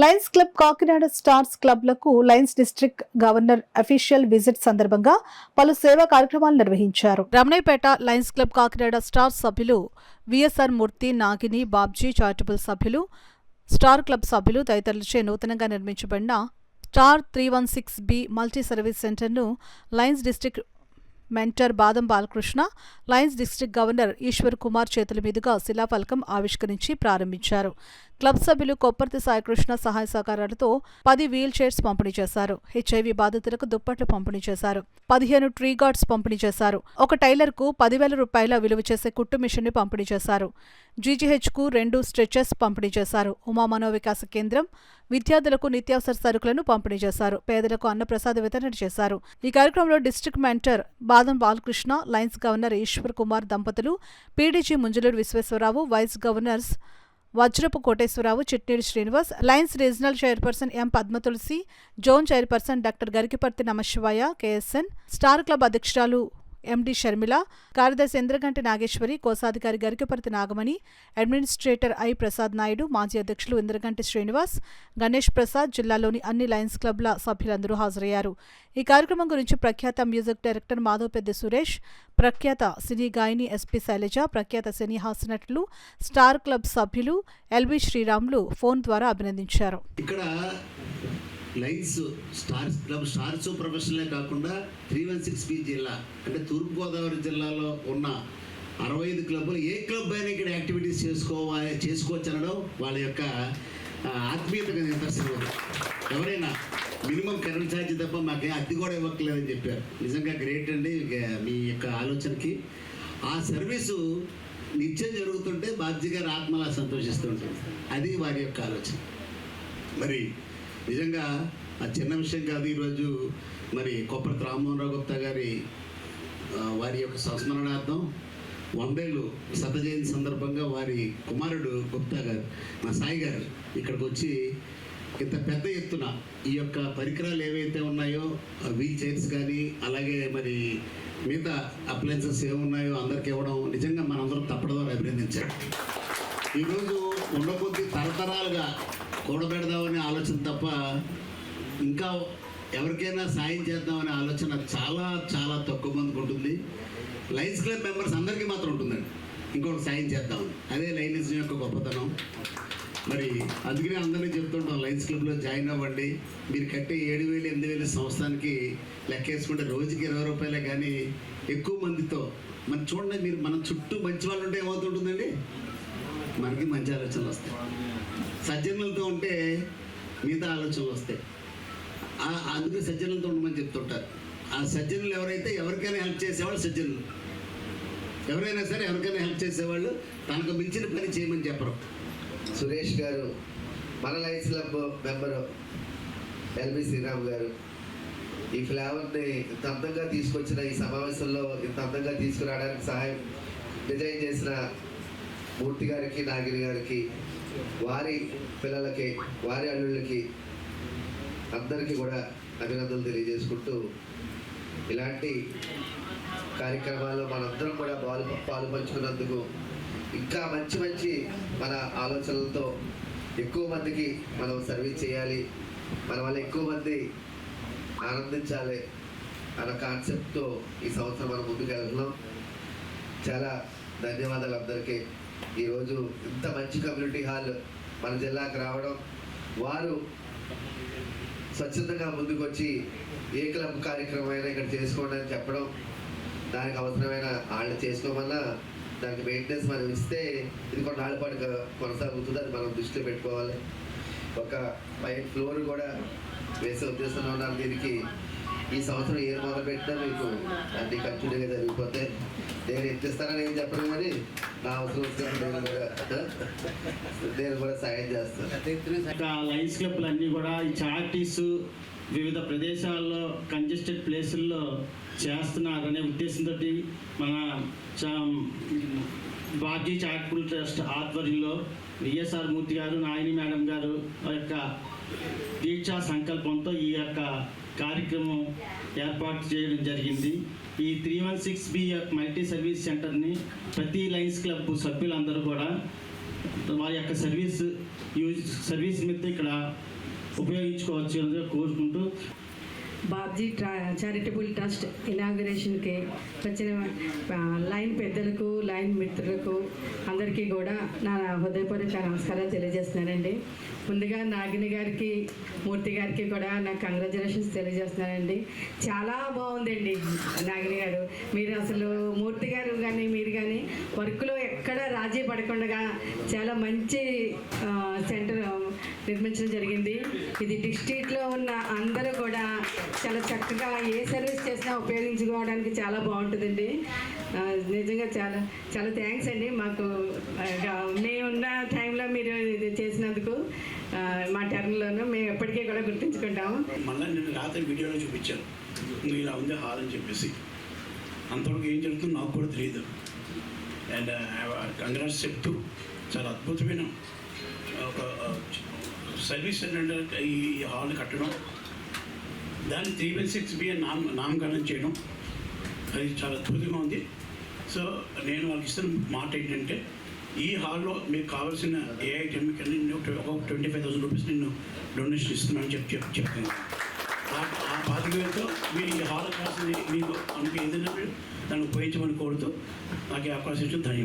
Lions Club Kakinada stars క్లబ్లకు Lions district governor official visit సందర్భంగా పలు సేవా కార్యక్రమాలు నిర్వహించారు. Ramanayyapeta Lions Club Kakinada stars సభ్యులు విఎస్ఆర్ మూర్తి, నాగిని, బాబ్జీ చారిటబుల్ సభ్యులు, స్టార్ క్లబ్ సభ్యులు తదితరులచే నూతనంగా నిర్మించబడిన స్టార్ 316B మల్టీ సర్వీస్ సెంటర్ను Lions district mentor Badam Balakrishna, Lions district governor Eshwar Kumar చేతుల మీదుగా శిలాఫలకం ఆవిష్కరించి ప్రారంభించారు. క్లబ్ సభ్యులు కొప్పర్తి సాయికృష్ణ సహాయ సహకారాలతో 10 వీల్ చైర్స్ పంపిణీ చేశారు. హెచ్ఐవి బాధితులకు దుప్పట్లు పంపిణీ చేశారు. 15 ట్రీ గార్డ్స్ పంపిణీ చేశారు. ఒక టైలర్కు 10,000 రూపాయల విలువ చేసే కుట్టు మిషన్ని పంపిణీ చేశారు. జీజీహెచ్కు 2 స్ట్రెచర్స్ పంపిణీ చేశారు. ఉమా మనోవికాస కేంద్రం విద్యార్థులకు నిత్యావసర సరుకులను పంపిణీ చేశారు. పేదలకు అన్నప్రసాద వితరణ చేశారు. ఈ కార్యక్రమంలో district mentor Badam Balakrishna, lions governor Eshwar Kumar దంపతులు, PDG Munjaluru Visweswararao, vice governors Vajrapu Koteswararao, Chitneedi Srinivas, lions regional chairperson M Padmatulasi, zone chairperson doctor Garikiparthi Namasivaya, KSN, star club అధ్యక్షురాలు ఎండి షర్మిల, కార్యదర్శి ఇంద్రగంటి నాగేశ్వరి, కోశాధికారి గరికిపర్తి నాగమణి, అడ్మినిస్ట్రేటర్ ఐ ప్రసాద్ నాయుడు, మాజీ అధ్యక్షులు ఇంద్రగంటి శ్రీనివాస్, గణేష్ ప్రసాద్, జిల్లాలోని అన్ని లయన్స్ క్లబ్ల సభ్యులందరూ హాజరయ్యారు. ఈ కార్యక్రమం గురించి ప్రఖ్యాత మ్యూజిక్ డైరెక్టర్ మాధవపెద్ది సురేష్, ప్రఖ్యాత సినీ గాయని ఎస్పి శైలజ, ప్రఖ్యాత సినీ హాస్యనటులు, స్టార్ క్లబ్ సభ్యులు ఎల్వి శ్రీరాములు ఫోన్ ద్వారా అభినందించారు. లయన్స్ స్టార్స్ క్లబ్ స్టార్స్ ప్రొఫెషనలే కాకుండా 316B జిల్లా అంటే తూర్పుగోదావరి జిల్లాలో ఉన్న 65 క్లబ్లు ఏ క్లబ్ అయినా ఇక్కడ యాక్టివిటీస్ చేసుకోవచ్చు అనడం వాళ్ళ యొక్క ఆత్మీయతగా నిదర్శనం. ఎవరైనా మినిమం కరెంట్ ఛార్జ్ తప్ప మాకే అద్దె కూడా ఇవ్వట్లేదని చెప్పారు. నిజంగా గ్రేట్ అండి మీ యొక్క ఆలోచనకి. ఆ సర్వీసు నిత్యం జరుగుతుంటే బాధ్య గారు ఆత్మలా సంతోషిస్తూ ఉంటుంది. అది వారి యొక్క ఆలోచన. మరి నిజంగా ఆ చిన్న విషయం కాదు. ఈరోజు మరి కొప్పర్తి రామ్మోహన్ రావు గుప్తా గారి వారి యొక్క సంస్మరణార్థం 100 ఏళ్ళు శత జయంతి సందర్భంగా వారి కుమారుడు గుప్తా గారు, మా సాయి గారు ఇక్కడికి వచ్చి ఇంత పెద్ద ఎత్తున ఈ యొక్క పరికరాలు ఏవైతే ఉన్నాయో వీల్ చైర్స్ కానీ అలాగే మరి మిగతా అప్లయన్సెస్ ఏమున్నాయో అందరికి ఇవ్వడం నిజంగా మనందరం తప్పడం అభినందించారు. ఈరోజు ఉండకొద్ది తరతరాలుగా కూడబెడదామనే ఆలోచన తప్ప ఇంకా ఎవరికైనా సాయం చేద్దామనే ఆలోచన చాలా చాలా తక్కువ మందికి ఉంటుంది. లయన్స్ క్లబ్ మెంబర్స్ అందరికీ మాత్రం ఉంటుందండి ఇంకొకటి సాయం చేద్దామని. అదే లయన్స్ యొక్క గొప్పతనం. మరి అందుకనే అందరినీ చెప్తుంటాం, లయన్స్ క్లబ్లో జాయిన్ అవ్వండి. మీరు కట్టే 7,000 8,000 సంవత్సరానికి లెక్కేసుకుంటే రోజుకి 20 రూపాయలే. కానీ ఎక్కువ మందితో మనం చూడండి, మీరు మన చుట్టూ మంచి వాళ్ళు ఉంటే ఏమవుతుంటుందండి, మనకి మంచి ఆలోచనలు వస్తాయి. సజ్జనులతో ఉంటే మిగతా ఆలోచనలు వస్తాయి. అందుకే సజ్జనులతో ఉండమని చెప్తుంటారు. ఆ సజ్జనులు ఎవరైతే ఎవరికైనా హెల్ప్ చేసేవాళ్ళు సజ్జనులు. ఎవరైనా సరే ఎవరికైనా హెల్ప్ చేసేవాళ్ళు తనకు మించిన పని చేయమని చెప్పరు. సురేష్ గారు, మన Lions Club member L V Sriram గారు ఈ ఫ్లేవర్ని ఇంత అందంగా తీసుకొచ్చిన, ఈ సమావేశంలో ఇంత అందంగా తీసుకురావడానికి సహాయం డిజైన్ చేసిన మూర్తి గారికి, నాగిని గారికి, వారి పిల్లలకి, వారి అల్లుళ్ళకి అందరికీ కూడా అభినందనలు తెలియజేసుకుంటూ ఇలాంటి కార్యక్రమాల్లో మనందరం కూడా పాలు పంచుకున్నందుకు ఇంకా మంచి మంచి మన ఆలోచనలతో ఎక్కువ మందికి మనం సర్వీస్ చేయాలి, మన వల్ల ఎక్కువ మంది ఆనందించాలి అన్న కాన్సెప్ట్తో ఈ సంవత్సరం మనం ముందుకు వెళ్తున్నాం. చాలా ధన్యవాదాలు అందరికీ. ఈరోజు ఇంత మంచి కమ్యూనిటీ హాల్ మన జిల్లాకు రావడం, వారు స్వచ్ఛందంగా ముందుకు వచ్చి ఏ క్లబ్ కార్యక్రమం అయినా ఇక్కడ చేసుకోండి అని చెప్పడం, దానికి అవసరమైన వాళ్ళు చేసుకోమన్నా దానికి మెయింటెనెన్స్ మనం ఇస్తే ఇది కొన్ని నాళ్ళ పాటు కొనసాగుతుంది. అది మనం దృష్టిలో పెట్టుకోవాలి. ఒక పై ఫ్లోర్ కూడా వేసే ఉద్దేశంలో ఉన్నారు. దీనికి ఈ సంవత్సరం ఏం మొదలు పెట్టినా మీకు అన్ని కంటిన్యూగా జరిగిపోతే నేను ఎత్తిస్తానని ఏం చెప్పను, కానీ నా అవసరం నేను కూడా సాయం చేస్తాను. లయన్స్ క్లబ్లు అన్నీ కూడా ఈ చారిటీస్ వివిధ ప్రదేశాల్లో కంజెస్టెడ్ ప్లేసుల్లో చేస్తున్నారనే ఉద్దేశంతో మన బాబ్జీ చారిటబుల్ ట్రస్ట్ ఆధ్వర్యంలో విఎస్ఆర్ మూర్తి గారు, నాయని మేడం గారు యొక్క దీక్షా సంకల్పంతో ఈ యొక్క కార్యక్రమం ఏర్పాటు చేయడం జరిగింది. ఈ 316B మల్టీ సర్వీస్ సెంటర్ని ప్రతి లయన్స్ క్లబ్ సభ్యులందరూ కూడా వారి యొక్క సర్వీస్ మీద ఇక్కడ ఉపయోగించుకోవచ్చు అని కోరుకుంటూ బాబ్జీ చారిటబుల్ ట్రస్ట్ ఇనాగ్రేషన్కి వచ్చిన లైన్ పెద్దలకు లైన్ మిత్రులకు అందరికీ కూడా నా హృదయపూర్వక నమస్కారాలు తెలియజేస్తున్నానండి. ముందుగా నాగిని గారికి మూర్తి గారికి కూడా నాకు కంగ్రాచులేషన్స్ తెలియజేస్తున్నానండి. చాలా బాగుందండి నాగిని గారు, మీరు అసలు మూర్తి గారు కానీ మీరు కానీ వర్క్లో ఎక్కడ రాజీ పడకుండా చాలా మంచి సెంటర్ నిర్మించడం జరిగింది. ఇది డిస్ట్రిక్ట్లో ఉన్న అందరూ కూడా చాలా చక్కగా ఏ సర్వీస్ చేసినా ఉపయోగించుకోవడానికి చాలా బాగుంటుందండి. నిజంగా చాలా చాలా థ్యాంక్స్ అండి. మాకు మేమున్న టైంలో మీరు ఇది చేసినందుకు మా టర్న్లోనూ మేము ఎప్పటికీ కూడా గుర్తుంచుకుంటాము. మళ్ళీ నేను రాత్రి వీడియోలో చూపించాను నువ్వు ఇలా ఉంది హాల్ అని చెప్పేసి. అంతవరకు ఏం జరుగుతుందో నాకు కూడా తెలియదు. అండ్ కంగ్రాట్స్ చెప్తూ చాలా అద్భుతమైన ఒక సర్వీస్ ఏంటంటే ఈ హాల్ కట్టడం, దాన్ని 3/6B అని నామకరణం చేయడం, అది చాలా అద్భుతంగా ఉంది. సో నేను వాళ్ళకి ఇస్తున్న మాట ఏంటంటే ఈ హాల్లో మీకు కావాల్సిన ఏ ఐటెంకి ఒక 25,000 రూపీస్ నేను డొనేషన్ ఇస్తున్నాను చెప్తున్నాను. ఆ 25,000తో మీరు ఈ హాల్ కావాల్సింది మీకు అనుకు ఏదైనా దాన్ని ఉపయోగించమని కోరుతూ నాకు అవకాశం ఇచ్చిన ధన్యవాదాలు.